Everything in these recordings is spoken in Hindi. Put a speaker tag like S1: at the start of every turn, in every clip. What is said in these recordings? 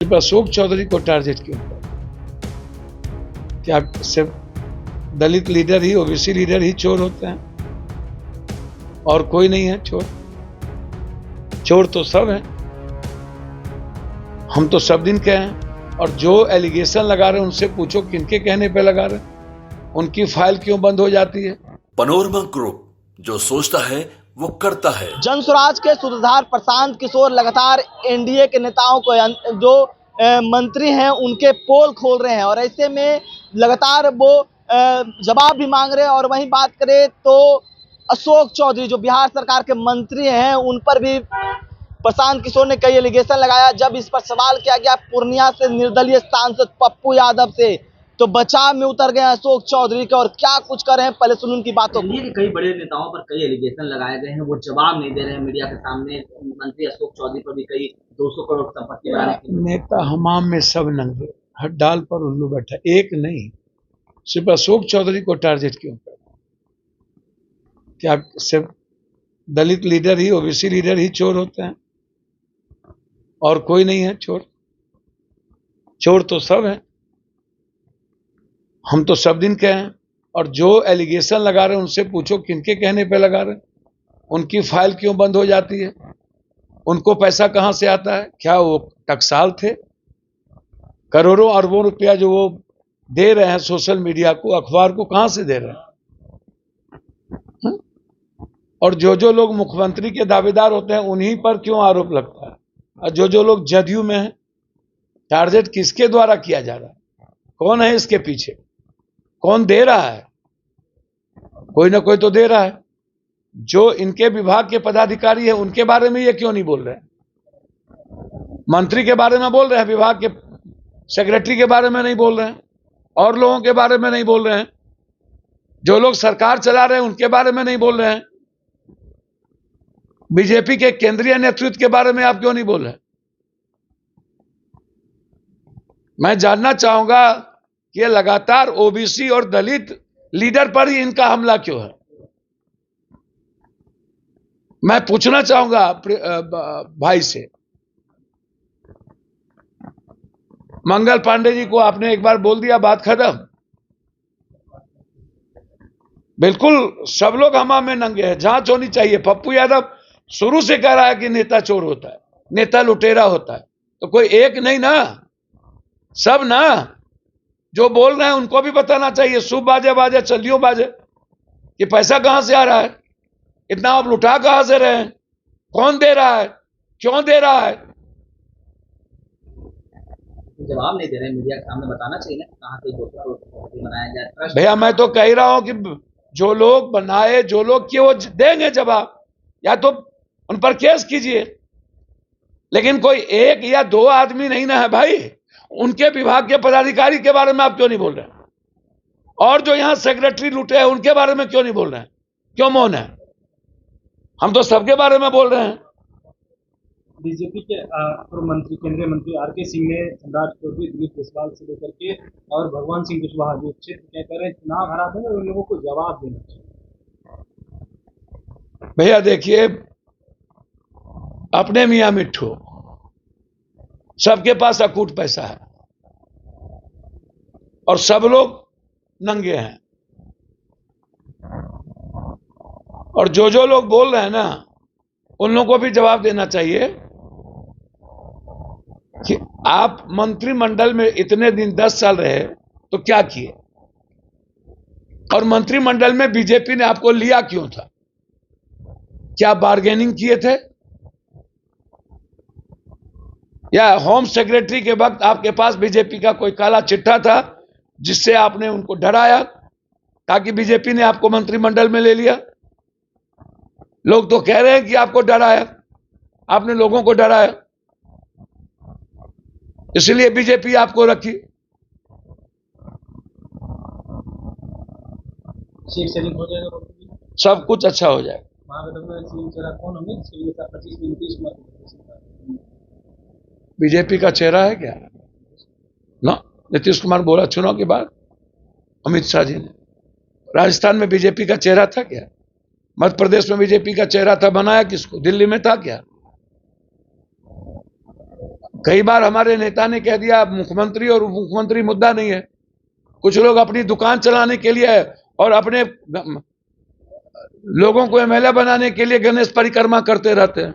S1: सिर्फ अशोक चौधरी को टारगेट क्यों कर? क्या सिर्फ दलित लीडर ही, ओबीसी लीडर ही चोर होते हैं और कोई नहीं है चोर? चोर तो सब हैं, हम तो सब दिन कहे हैं। और जो एलिगेशन लगा रहे हैं उनसे पूछो किनके कहने पे लगा रहे हैं, उनकी फाइल क्यों बंद हो जाती है?
S2: पनोरमा ग्रुप, जो सोचता है वो करता है।
S3: जनसुराज के सूत्रधार प्रशांत किशोर लगातार एनडीए के नेताओं को, जो मंत्री हैं, उनके पोल खोल रहे हैं और ऐसे में लगातार वो जवाब भी मांग रहे हैं। और वहीं बात करें तो अशोक चौधरी जो बिहार सरकार के मंत्री हैं, उन पर भी प्रशांत किशोर ने कई एलिगेशन लगाया। जब इस पर सवाल किया गया पूर्णिया से निर्दलीय सांसद पप्पू यादव से, तो बचाव में उतर गए अशोक चौधरी के और क्या कुछ कर रहे हैं, पहले सुन उनकी बातों को।
S4: कई बड़े नेताओं पर कई एलिगेशन लगाए गए हैं, वो जवाब नहीं दे रहे हैं मीडिया के सामने। मंत्री अशोक चौधरी पर भी कई 200 करोड़ संपत्ति बनाने की।
S1: नेता हमाम में सब नंगे, हर डाल पर उल्लू बैठा, एक नहीं। सिर्फ अशोक चौधरी को टारगेट क्यों कर? क्या सिर्फ दलित लीडर ही, ओबीसी लीडर ही चोर होते हैं और कोई नहीं है चोर? चोर तो सब हैं, हम तो सब दिन कहे हैं। और जो एलिगेशन लगा रहे हैं उनसे पूछो किनके कहने पे लगा रहे हैं, उनकी फाइल क्यों बंद हो जाती है? उनको पैसा कहां से आता है? क्या वो टकसाल थे? करोड़ों अरबों रुपया जो वो दे रहे हैं सोशल मीडिया को, अखबार को, कहां से दे रहे हैं? और जो लोग मुख्यमंत्री के दावेदार होते हैं उन्हीं पर क्यों आरोप लगता है? और जो लोग जदयू में हैं, टारगेट किसके द्वारा किया जा रहा है? कौन है इसके पीछे? कौन दे रहा है? कोई ना कोई तो दे रहा है। जो इनके विभाग के पदाधिकारी है उनके बारे में ये क्यों नहीं बोल रहे हैं? मंत्री के बारे में बोल रहे हैं, विभाग के सेक्रेटरी के बारे में नहीं बोल रहे हैं, और लोगों के बारे में नहीं बोल रहे हैं, जो लोग सरकार चला रहे हैं उनके बारे में नहीं बोल रहे हैं, बीजेपी के केंद्रीय नेतृत्व के बारे में आप क्यों नहीं बोल रहे? मैं जानना चाहूंगा कि ये लगातार ओबीसी और दलित लीडर पर ही इनका हमला क्यों है? मैं पूछना चाहूंगा भाई से। मंगल पांडे जी को आपने एक बार बोल दिया, बात खत्म। बिल्कुल सब लोग हमाम में नंगे हैं, जांच होनी चाहिए। पप्पू यादव शुरू से कह रहा है कि नेता चोर होता है, नेता लुटेरा होता है, तो कोई एक नहीं ना, सब ना। जो बोल रहे हैं उनको भी बताना चाहिए, शुभ बाजे बाजे चलियो बाजे, कि पैसा कहां से आ रहा है, इतना आप लुटा कहां से रहे हैं, कौन दे रहा है, क्यों दे रहा है?
S4: जवाब नहीं दे रहे, मीडिया के सामने बताना चाहिए ना कहां से 200 करोड़ बनाया जाए।
S1: भैया मैं तो कह रहा हूं कि जो लोग बनाए, जो लोग किए, वो देंगे जवाब, या तो उन पर केस कीजिए। लेकिन कोई एक या दो आदमी नहीं ना है भाई, उनके विभाग के पदाधिकारी के बारे में आप क्यों नहीं बोल रहे हैं? और जो यहां सेक्रेटरी लुटे हैं उनके बारे में क्यों नहीं बोल रहे हैं? क्यों मौन है? हम तो सबके बारे में बोल रहे हैं।
S5: बीजेपी के पूर्व मंत्री, केंद्रीय मंत्री आरके सिंह ने सम्राट चौधरी, दिलीप जायसवाल से लेकर के और भगवान सिंह कुशवाहा जो क्षेत्र क्या कह रहे हैं, चुनाव हरा देंगे और उन लोगों को जवाब देना चाहिए।
S1: भैया देखिए, अपने मियां मिट्ठू, सबके पास अकूट पैसा है और सब लोग नंगे हैं। और जो लोग बोल रहे हैं ना, उन लोगों को भी जवाब देना चाहिए कि आप मंत्रिमंडल में इतने दिन 10 साल रहे तो क्या किए, और मंत्रिमंडल में बीजेपी ने आपको लिया क्यों था? क्या बार्गेनिंग किए थे? या होम सेक्रेटरी के वक्त आपके पास बीजेपी का कोई काला चिट्ठा था जिससे आपने उनको डराया ताकि बीजेपी ने आपको मंत्रिमंडल में ले लिया? लोग तो कह रहे हैं कि आपको डराया, आपने लोगों को डराया, इसलिए बीजेपी आपको रखी। सब कुछ अच्छा हो जाएगा। बीजेपी का चेहरा है क्या ना? नीतीश कुमार बोला चुनाव के बाद, अमित शाह जी ने। राजस्थान में बीजेपी का चेहरा था क्या? मध्य प्रदेश में बीजेपी का चेहरा था, बनाया किसको? दिल्ली में था क्या? कई बार हमारे नेता ने कह दिया मुख्यमंत्री और उप मुख्यमंत्री मुद्दा नहीं है। कुछ लोग अपनी दुकान चलाने के लिए और अपने लोगों को एमएलए बनाने के लिए गणेश परिक्रमा करते रहते हैं।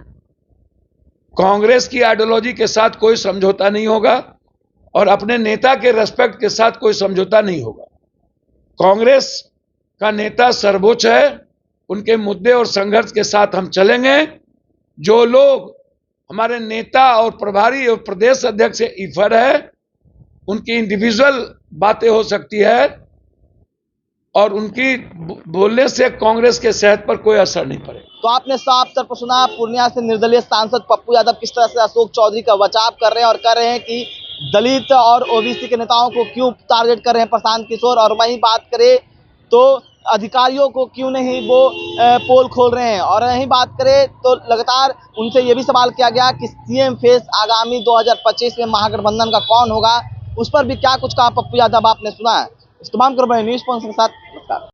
S1: कांग्रेस की आइडियोलॉजी के साथ कोई समझौता नहीं होगा और अपने नेता के रेस्पेक्ट के साथ कोई समझौता नहीं होगा। कांग्रेस का नेता सर्वोच्च है, उनके मुद्दे और संघर्ष के साथ हम चलेंगे। जो लोग हमारे नेता और प्रभारी और प्रदेश अध्यक्ष से इफर है, उनकी इंडिविजुअल बातें हो सकती है और उनकी बोलने से कांग्रेस के सेहत पर कोई असर नहीं पड़ेगा।
S3: तो आपने साफ तौर पर सुना पूर्णिया से निर्दलीय सांसद पप्पू यादव किस तरह से अशोक चौधरी का बचाव कर रहे हैं और कह रहे हैं कि दलित और ओबीसी के नेताओं को क्यों टारगेट कर रहे हैं प्रशांत किशोर। और वहीं बात करें तो अधिकारियों को क्यों नहीं वो पोल खोल रहे हैं। और वहीं बात करें तो लगातार उनसे ये भी सवाल किया गया कि सीएम फेस आगामी 2025 में महागठबंधन का कौन होगा, उस पर भी क्या कुछ कहा पप्पू यादव आपने सुना है। इस तमाम न्यूज़ पॉइंट्स के साथ नमस्कार।